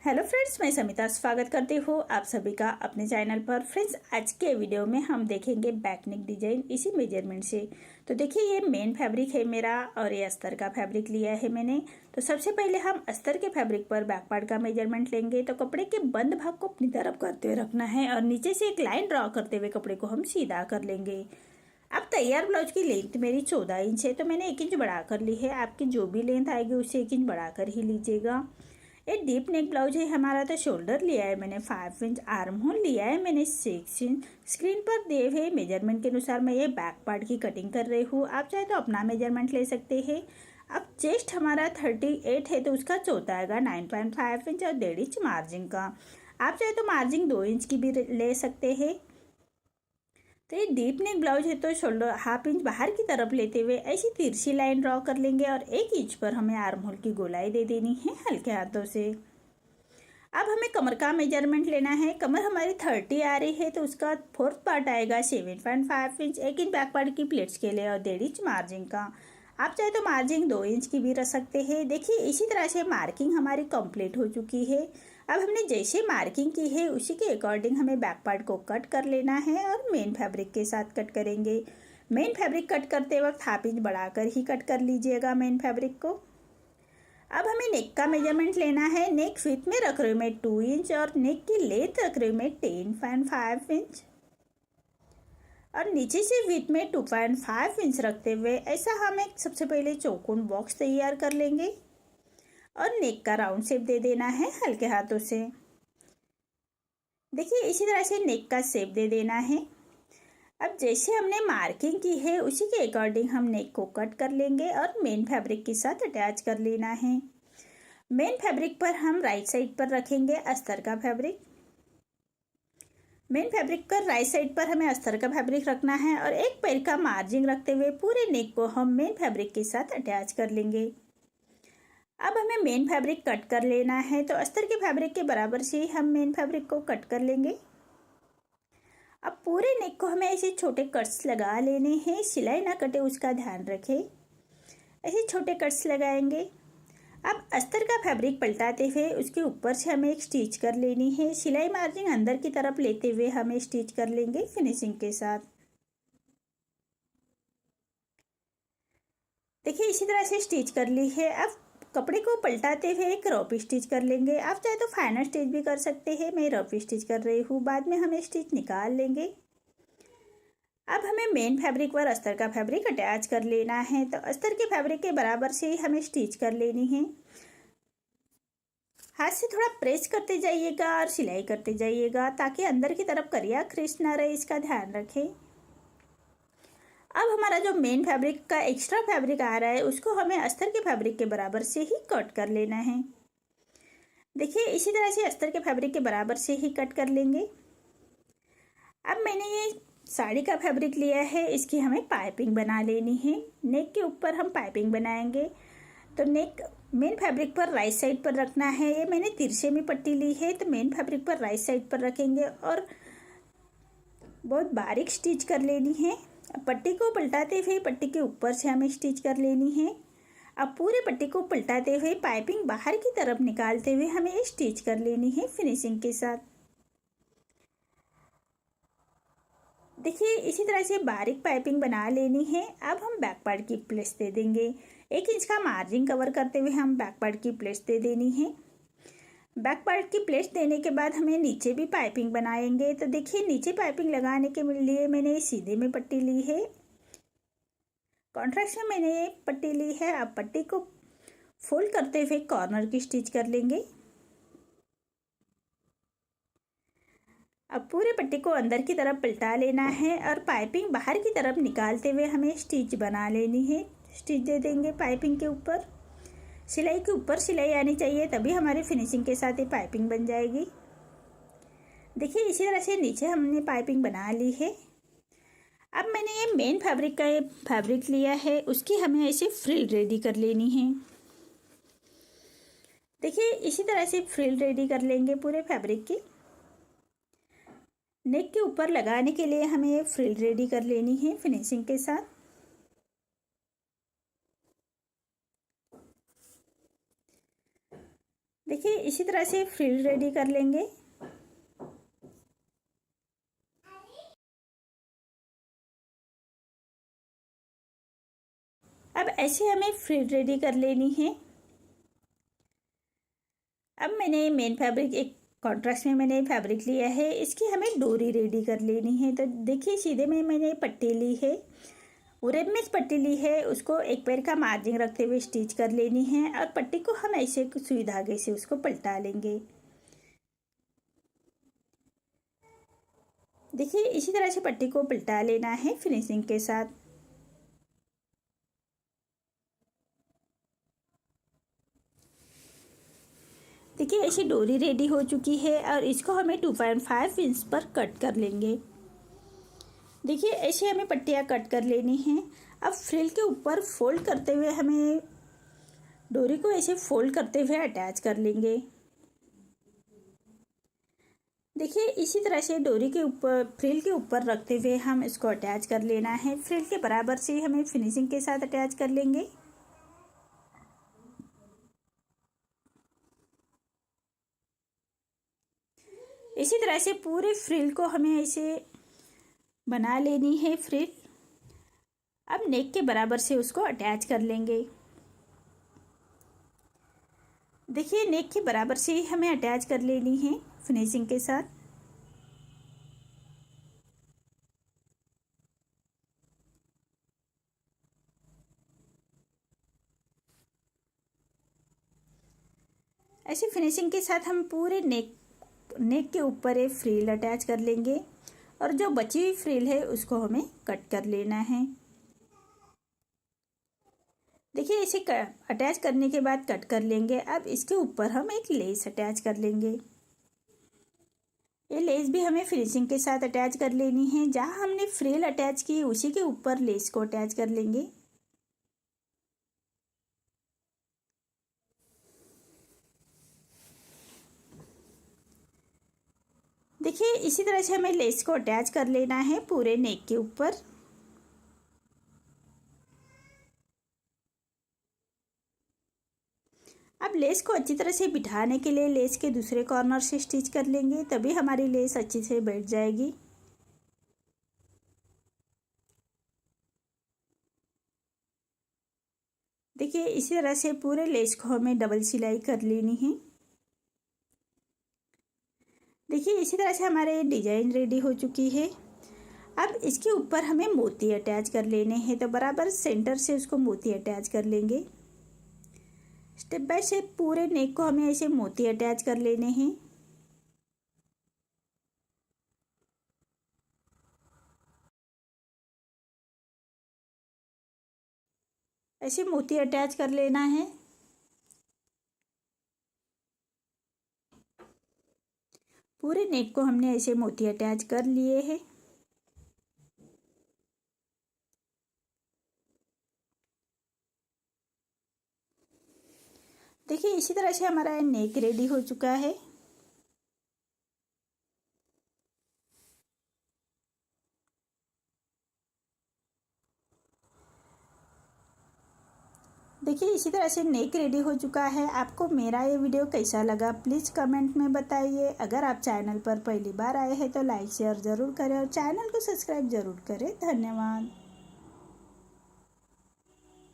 Hello friends, मैं समिता स्वागत करती हूँ आप सभी का अपने चैनल पर। फ्रेंड्स, आज के वीडियो में हम देखेंगे बैक नेक डिजाइन इसी मेजरमेंट से। तो देखिए, ये मेन फैब्रिक है मेरा और ये अस्तर का फैब्रिक लिया है मैंने। तो सबसे पहले हम अस्तर के फैब्रिक पर बैक पार्ट का मेजरमेंट लेंगे। तो कपड़े के बंद भाग को अपनी तरफ करते हुए रखना है और नीचे से एक लाइन ड्रॉ करते हुए कपड़े को हम सीधा कर लेंगे। अब तैयार ब्लाउज की लेंथ मेरी 14 इंच है, तो मैंने 1 इंच बढ़ा कर ली है। आपकी जो भी लेंथ आएगी उससे 1 इंच बढ़ा कर ही लीजिएगा। ये डीप नेक ब्लाउज है हमारा। तो शोल्डर लिया है मैंने 5 इंच, आर्म होल लिया है मैंने 6 इंच। स्क्रीन पर दिए हुए मेजरमेंट के अनुसार मैं ये बैक पार्ट की कटिंग कर रही हूँ। आप चाहे तो अपना मेजरमेंट ले सकते हैं। अब चेस्ट हमारा 38 है, तो उसका चौथा आएगा 9.5 इंच और 1.5 इंच मार्जिन का। आप चाहे तो मार्जिन 2 इंच की भी ले सकते हैं। तो ये डीप नेक ब्लाउज है, तो शोल्डर हाफ इंच बाहर की तरफ लेते हुए ऐसी तिरछी लाइन ड्रॉ कर लेंगे और 1 इंच पर हमें आर्म होल की गोलाई दे देनी है हल्के हाथों से। अब हमें कमर का मेजरमेंट लेना है। कमर हमारी 30 आ रही है, तो उसका फोर्थ पार्ट आएगा 7.5 इंच, 1 इंच बैक पार्ट की प्लेट्स के लिए और 1.5 इंच मार्जिन का। आप चाहे तो मार्जिन 2 इंच की भी रख सकते हैं। देखिए, इसी तरह से मार्किंग हमारी कंप्लीट हो चुकी है। अब हमने जैसे मार्किंग की है उसी के अकॉर्डिंग हमें बैक पार्ट को कट कर लेना है और मेन फैब्रिक के साथ कट करेंगे। मेन फैब्रिक कट करते वक्त हाफ इंच बढ़ाकर ही कट कर लीजिएगा मेन फैब्रिक को। अब हमें नेक का मेजरमेंट लेना है। नेक विड्थ में रख रही हूँ मैं 2 इंच और नेक की लेंथ रख रही हूँ मैं 10.5 इंच और नीचे से विड्थ में 2.5 इंच रखते हुए ऐसा हम एक सबसे पहले चौकोन बॉक्स तैयार कर लेंगे और नेक का राउंड शेप दे देना है हल्के हाथों से। देखिए, इसी तरह से नेक का शेप दे देना है। अब जैसे हमने मार्किंग की है उसी के अकॉर्डिंग हम नेक को कट कर लेंगे और मेन फैब्रिक के साथ अटैच कर लेना है। मेन फैब्रिक पर हम राइट साइड पर रखेंगे अस्तर का फैब्रिक। मेन फैब्रिक पर राइट साइड पर हमें अस्तर का फैब्रिक रखना है और एक पैर का मार्जिन रखते हुए पूरे नेक को हम मेन फैब्रिक के साथ अटैच कर लेंगे। अब हमें मेन फैब्रिक कट कर लेना है, तो अस्तर के फैब्रिक के बराबर से ही हम मेन फैब्रिक को कट कर लेंगे। अब पूरे नेक को हमें ऐसे छोटे कट्स लगा लेने हैं। सिलाई ना कटे उसका ध्यान रखें। ऐसे छोटे कट्स लगाएंगे। अब अस्तर का फैब्रिक पलटाते हुए उसके ऊपर से हमें एक स्टिच कर लेनी है। सिलाई मार्जिन अंदर की तरफ लेते हुए हमें स्टिच कर लेंगे फिनिशिंग के साथ। देखिए, इसी तरह से स्टिच कर ली है। अब कपड़े को पलटाते हुए एक रफ स्टिच कर लेंगे। आप चाहे तो फाइनल स्टिच भी कर सकते हैं, मैं रफ स्टिच कर रही हूँ। बाद में हमें स्टिच निकाल लेंगे। अब हमें मेन फैब्रिक पर अस्तर का फैब्रिक अटैच कर लेना है, तो अस्तर के फैब्रिक के बराबर से ही हमें स्टिच कर लेनी है। हाथ से थोड़ा प्रेस करते जाइएगा और सिलाई करते जाइएगा ताकि अंदर की तरफ करिया क्रिस ना रहे, इसका ध्यान रखें। अब हमारा जो मेन फैब्रिक का एक्स्ट्रा फैब्रिक आ रहा है उसको हमें अस्तर के फैब्रिक के बराबर से ही कट कर लेना है। देखिए, इसी तरह से अस्तर के फैब्रिक के बराबर से ही कट कर लेंगे। अब मैंने ये साड़ी का फैब्रिक लिया है, इसकी हमें पाइपिंग बना लेनी है। नेक के ऊपर हम पाइपिंग बनाएंगे। तो नेक मेन फैब्रिक पर राइट साइड पर रखना है। ये मैंने तिरछे में पट्टी ली है, तो मेन फैब्रिक पर राइट साइड पर रखेंगे और बहुत बारीक स्टिच कर लेनी है। पट्टी को पलटाते हुए पट्टी के ऊपर से हमें स्टिच कर लेनी है। अब पूरे पट्टी को पलटाते हुए पाइपिंग बाहर की तरफ निकालते हुए हमें स्टिच कर लेनी है फिनिशिंग के साथ। देखिए, इसी तरह से बारीक पाइपिंग बना लेनी है। अब हम बैक पार्ट की प्लेट्स दे देंगे। 1 इंच का मार्जिन कवर करते हुए हम बैक पार्ट की प्लेट्स दे देनी है। बैक पार्ट की प्लेट्स देने के बाद हमें नीचे भी पाइपिंग बनाएंगे। तो देखिए, नीचे पाइपिंग लगाने के लिए मैंने सीधे में पट्टी ली है, कॉन्ट्रास्ट में मैंने ये पट्टी ली है। अब पट्टी को फोल्ड करते हुए कॉर्नर की स्टिच कर लेंगे। अब पूरे पट्टी को अंदर की तरफ पलटा लेना है और पाइपिंग बाहर की तरफ निकालते हुए हमें स्टिच बना लेनी है। स्टिच दे देंगे पाइपिंग के ऊपर। सिलाई के ऊपर सिलाई आनी चाहिए, तभी हमारी फिनिशिंग के साथ ये पाइपिंग बन जाएगी। देखिए, इसी तरह से नीचे हमने पाइपिंग बना ली है। अब मैंने ये मेन फैब्रिक का ये फैब्रिक लिया है, उसकी हमें ऐसे फ्रिल रेडी कर लेनी है। देखिए, इसी तरह से फ्रिल रेडी कर लेंगे पूरे फैब्रिक की। नेक के ऊपर लगाने के लिए हमें ये फ्रिल रेडी कर लेनी है फिनिशिंग के साथ। देखिए इसी तरह से फ्रिल रेडी कर लेंगे। अब ऐसे हमें फ्रिल रेडी कर लेनी है। अब मैंने मेन फैब्रिक एक कॉन्ट्रास्ट में मैंने फैब्रिक लिया है, इसकी हमें डोरी रेडी कर लेनी है। तो देखिए सीधे में मैंने पट्टी ली है, उरेब में पट्टी ली है, उसको एक पैर का मार्जिन रखते हुए स्टिच कर लेनी है और पट्टी को हम ऐसे सुई धागे से उसको पलटा लेंगे। देखिए इसी तरह से पट्टी को पलटा लेना है फिनिशिंग के साथ। देखिए ऐसी डोरी रेडी हो चुकी है और इसको हमें 2.5 इंच पर कट कर लेंगे। देखिए ऐसे हमें पट्टियाँ कट कर लेनी है। अब फ्रिल के ऊपर फोल्ड करते हुए हमें डोरी को ऐसे फोल्ड करते हुए अटैच कर लेंगे। देखिए इसी तरह से डोरी के ऊपर फ्रिल के ऊपर रखते हुए हम इसको अटैच कर लेना है। फ्रिल के बराबर से हमें फिनिशिंग के साथ अटैच कर लेंगे। इसी तरह से पूरे फ्रिल को हमें ऐसे बना लेनी है फ्रिल। अब नेक के बराबर से उसको अटैच कर लेंगे। देखिए नेक के बराबर से ही हमें अटैच कर लेनी है फिनिशिंग के साथ। ऐसे फिनिशिंग के साथ हम पूरे नेक के ऊपर एक फ्रिल अटैच कर लेंगे और जो बची हुई फ्रिल है उसको हमें कट कर लेना है। देखिए इसे अटैच करने के बाद कट कर लेंगे। अब इसके ऊपर हम एक लेस अटैच कर लेंगे। ये लेस भी हमें फिनिशिंग के साथ अटैच कर लेनी है। जहाँ हमने फ्रिल अटैच की उसी के ऊपर लेस को अटैच कर लेंगे। देखिए इसी तरह से हमें लेस को अटैच कर लेना है पूरे नेक के ऊपर। अब लेस को अच्छी तरह से बिठाने के लिए लेस के दूसरे कॉर्नर से स्टिच कर लेंगे, तभी हमारी लेस अच्छी से बैठ जाएगी। देखिए इसी तरह से पूरे लेस को हमें डबल सिलाई कर लेनी है। देखिए इसी तरह से हमारे डिजाइन रेडी हो चुकी है। अब इसके ऊपर हमें मोती अटैच कर लेने हैं, तो बराबर सेंटर से उसको मोती अटैच कर लेंगे। स्टेप बाय स्टेप पूरे नेक को हमें ऐसे मोती अटैच कर लेने हैं। ऐसे मोती अटैच कर लेना है। पूरे नेक को हमने ऐसे मोती अटैच कर लिए हैं। देखिए इसी तरह से हमारा नेक रेडी हो चुका है। देखिए इसी तरह से नेक रेडी हो चुका है। आपको मेरा ये वीडियो कैसा लगा प्लीज़ कमेंट में बताइए। अगर आप चैनल पर पहली बार आए हैं तो लाइक शेयर ज़रूर करें और चैनल को सब्सक्राइब ज़रूर करें। धन्यवाद।